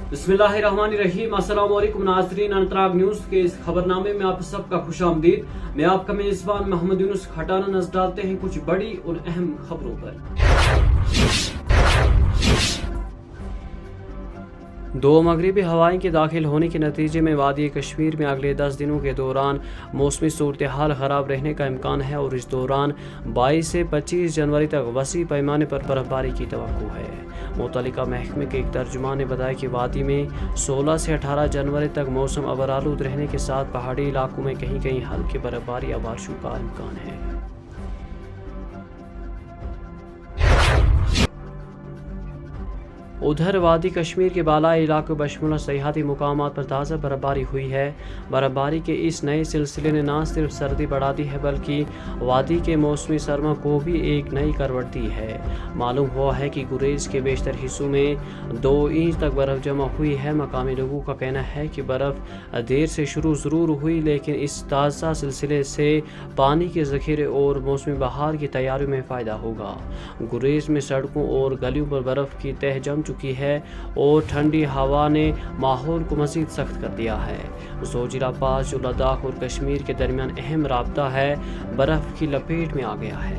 बिस्मिल्लाहिर्रहमानिर्रहीम। अस्सलाम वालेकुम नाज़रीन, अनंतनाग न्यूज़ के इस खबरनामे में आप सबका खुशामदीद। मैं आपका मेज़बान मोहम्मद यूनुस खटाना नजर डालते हैं कुछ बड़ी और अहम खबरों पर। दो मगरिबी हवाएं के दाखिल होने के नतीजे में वादी कश्मीर में अगले 10 दिनों के दौरान मौसमी सूरत हाल ख़राब रहने का इम्कान है और इस दौरान 22 से 25 जनवरी तक वसी पैमाने पर बर्फबारी की तवक्को है। मुतल्लिका महकमे के एक तर्जुमान ने बताया कि वादी में 16 से 18 जनवरी तक मौसम अबरालूद रहने के साथ पहाड़ी इलाकों में कहीं कहीं हल्की बर्फबारी या बारिशों का इम्कान है। उधर वादी कश्मीर के बालाई इलाकों बशमुल सयाहती मुकामात पर ताज़ा बर्फबारी हुई है। बर्फबारी के इस नए सिलसिले ने न सिर्फ सर्दी बढ़ा दी है बल्कि वादी के मौसमी सरमा को भी एक नई करवट दी है। मालूम हुआ है कि गुरेज के बेशतर हिस्सों में 2 इंच तक बर्फ़ जमा हुई है। मकामी लोगों का कहना है कि बर्फ़ देर से शुरू ज़रूर हुई लेकिन इस ताज़ा सिलसिले से पानी के ज़ख़ीरे और मौसमी बहार की तैयारियों में फ़ायदा होगा। गुरेज में सड़कों और गलियों पर बर्फ़ की तह जम चुकी है और ठंडी हवा ने माहौल को मज़ीद सख्त कर दिया है। ज़ोजिला पास जो लद्दाख और कश्मीर के दरमियान अहम राब्ता है बर्फ़ की लपेट में आ गया है।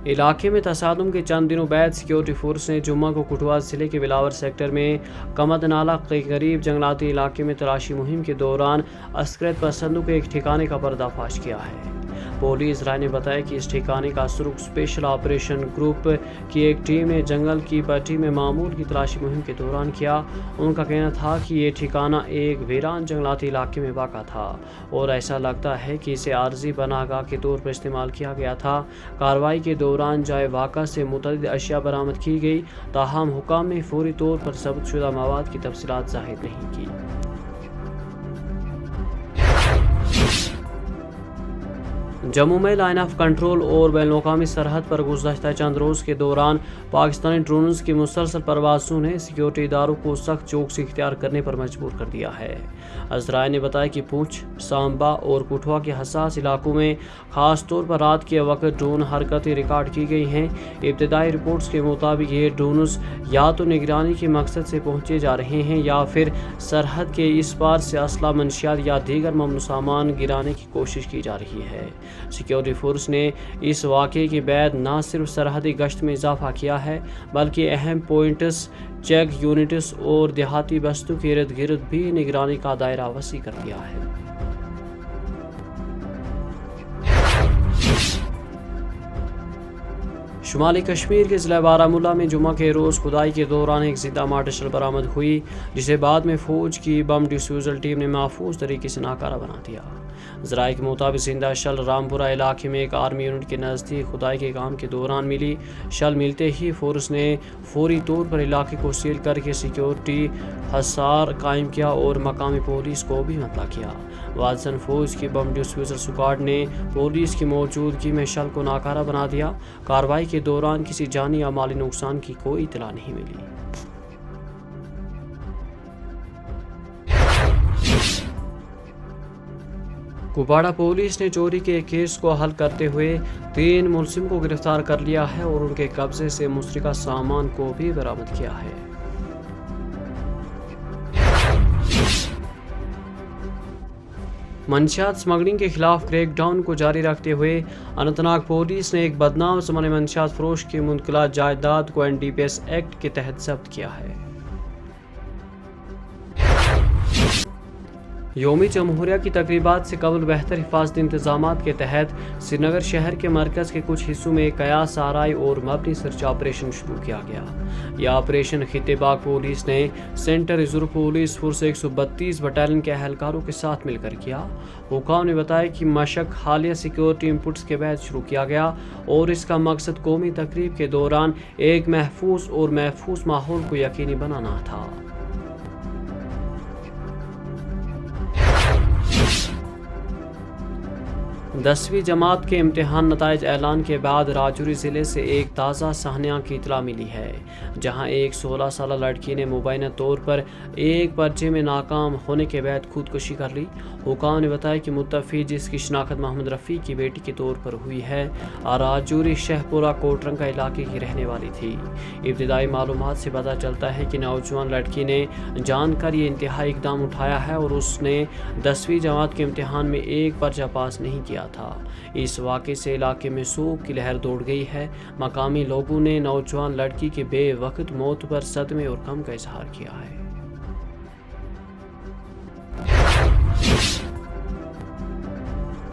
इलाके में तसादुम के चंद दिनों बाद सिक्योरिटी फोर्स ने जुम्मा को कुटवा जिले के बिलावर सेक्टर में कमद नाला के करीब जंगलाती इलाके में तलाशी मुहिम के दौरान अस्करत पसंदों के एक ठिकाने का पर्दाफाश किया है। पुलिस राय ने बताया कि इस ठिकाने का सुरुख स्पेशल ऑपरेशन ग्रुप की एक टीम ने जंगल की पट्टी में मामूल की तलाशी मुहिम के दौरान किया। उनका कहना था कि ये ठिकाना एक वीरान जंगलाती इलाके में वाक़ा था और ऐसा लगता है कि इसे आर्जी पनाहगाह के तौर पर इस्तेमाल किया गया था। कार्रवाई के दौरान जाए वाक़ा से मुतअद्दिद अशिया बरामद की गई, ताहम हुकाम ने फौरी तौर पर ज़ब्तशुदा मवाद की तफसीलात ज़ाहिर नहीं की। जम्मू में लाइन ऑफ कंट्रोल और बैनुल-अक़वामी सरहद पर गुज़श्ता चंद रोज़ के दौरान पाकिस्तानी ड्रोन्स की मुसलसल परवाज़ों ने सिक्योरिटी इदारों को सख्त चौकसी इख्तियार करने पर मजबूर कर दिया है। अज़राए ने बताया कि पूंछ, सांबा और कठुआ के हसास इलाकों में ख़ास तौर पर रात के वक्त ड्रोन हरकतें रिकॉर्ड की गई हैं। इब्तदाई रिपोर्ट्स के मुताबिक ये ड्रोन्स या तो निगरानी के मकसद से पहुँचे जा रहे हैं या फिर सरहद के इस पार से असला, मंशियात या दीगर ममनू सामान गिराने की कोशिश की जा रही है। सिक्योरिटी फोर्स ने इस वाक़े के बाद न सिर्फ सरहदी गश्त में इजाफा किया है बल्कि अहम पॉइंट्स, चेक यूनिट्स और देहाती बस्तों के इर्द गिर्द भी निगरानी का दायरा वसी कर दिया है। शुमाली कश्मीर के ज़िला बारामूला में जुमा के रोज़ खुदाई के दौरान एक ज़िंदा मार्टशल बरामद हुई जिसे बाद में फ़ौज की बम डिफ्यूज़ल टीम ने महफूज तरीके से नाकारा बना दिया। ज़राए के मुताबिक जिंदा शल रामपुरा इलाके में एक आर्मी यूनिट के नज़दीक खुदाई के काम के दौरान मिली। शल मिलते ही फोर्स ने फौरी तौर पर इलाके को सील करके सिक्योरिटी हसार कायम किया और मकामी पुलिस को भी मतला किया। वाजन फौज की बम डिफ्यूज़ल स्क्वाड ने पुलिस की मौजूदगी में शल को नाकारा बना दिया। कार्रवाई के दौरान किसी जानी या माली नुकसान की कोई इत्तला नहीं मिली। कुपवाड़ा पुलिस ने चोरी के केस को हल करते हुए 3 मुलजिम को गिरफ्तार कर लिया है और उनके कब्जे से मुश्तरका सामान को भी बरामद किया है। मंशियात स्मगलिंग के खिलाफ क्रैकडाउन को जारी रखते हुए अनंतनाग पुलिस ने एक बदनाम ज़माने मंशियात फरोश की मुंतकिला जायदाद को NDPS एक्ट के तहत जब्त किया है। यौमी जमहूरिया की तकरीबात से कबल बेहतर हिफाजती इंतजामात के तहत श्रीनगर शहर के मरकज़ के कुछ हिस्सों में कयास आराई और मबनी सर्च ऑपरेशन शुरू किया गया। यह ऑपरेशन खित्तेबाग पुलिस ने centre reserve police force 132 battalion के अहलकारों के साथ मिलकर किया। हुकाम ने बताया कि मशक हालिया सिक्योरिटी इनपुट्स के बाद शुरू किया गया और इसका मकसद कौमी तकरीब के दौरान एक महफूज माहौल को यकीनी बनाना था। 10वीं जमात के इम्तिहान नताइज ऐलान के बाद राजौरी ज़िले से एक ताज़ा साहनिया की इतला मिली है, जहां एक 16 साल लड़की ने मुबैना तौर पर एक पर्चे में नाकाम होने के बाद खुदकुशी कर ली। हुकाम ने बताया कि मुत्तफ़ी, जिसकी शनाख्त मोहम्मद रफ़ी की बेटी के तौर पर हुई है, राजौरी शहपुरा कोटरंगा इलाके की रहने वाली थी। इब्तिदाई मालूमात से पता चलता है कि नौजवान लड़की ने जानकर ये इंतहाई इकदाम उठाया है और उसने 10वीं जमात के इम्तिहान में एक पर्चा पास नहीं किया था। इस वाक़े से इलाके में शोक की लहर दौड़ गई है। मकामी लोगों ने नौजवान लड़की के बेवक्त मौत पर सदमे और गम का इजहार किया है।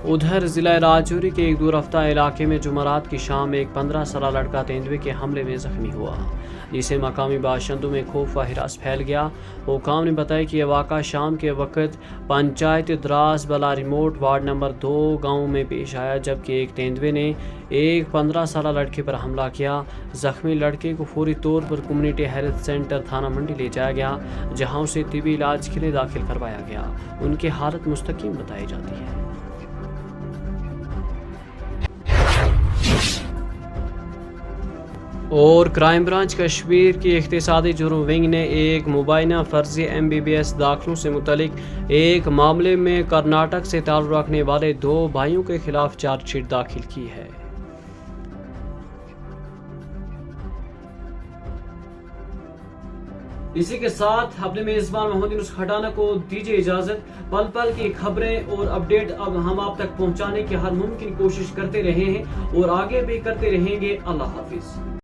उधर ज़िला राजौरी के एक दूर रफ्ता इलाके में जुमरात की शाम एक 15 साल लड़का तेंदुए के हमले में जख्मी हुआ, जिसे मकामी बाशिंदों में खौफ व हिरास फैल गया। हुकाम ने बताया कि यह वाक़ा शाम के वक्त पंचायत द्रास बला रिमोट वार्ड नंबर 2 गांव में पेश आया, जबकि एक तेंदुए ने एक 15 साल लड़के पर हमला किया। जख्मी लड़के को फौरी तौर पर कम्युनिटी हेल्थ सेंटर थाना मंडी ले जाया गया, जहां उसे तिबी इलाज के लिए दाखिल करवाया गया। उनकी हालत मुस्तकीम बताई जाती है। और क्राइम ब्रांच कश्मीर की इख्तिसादी जुर्म विंग ने एक मुबैना फर्जी MBBS दाखिलों से मुतलिक एक मामले में कर्नाटक से ताल्लुक़ रखने वाले 2 भाइयों के खिलाफ चार्जशीट दाखिल की है। इसी के साथ अपने मेज़बान मोहम्मद यूनुस खटाना को दीजिए इजाज़त। पल पल की खबरें और अपडेट अब हम आप तक पहुंचाने की हर मुमकिन कोशिश करते रहे हैं और आगे भी करते रहेंगे। अल्लाह हाफिज।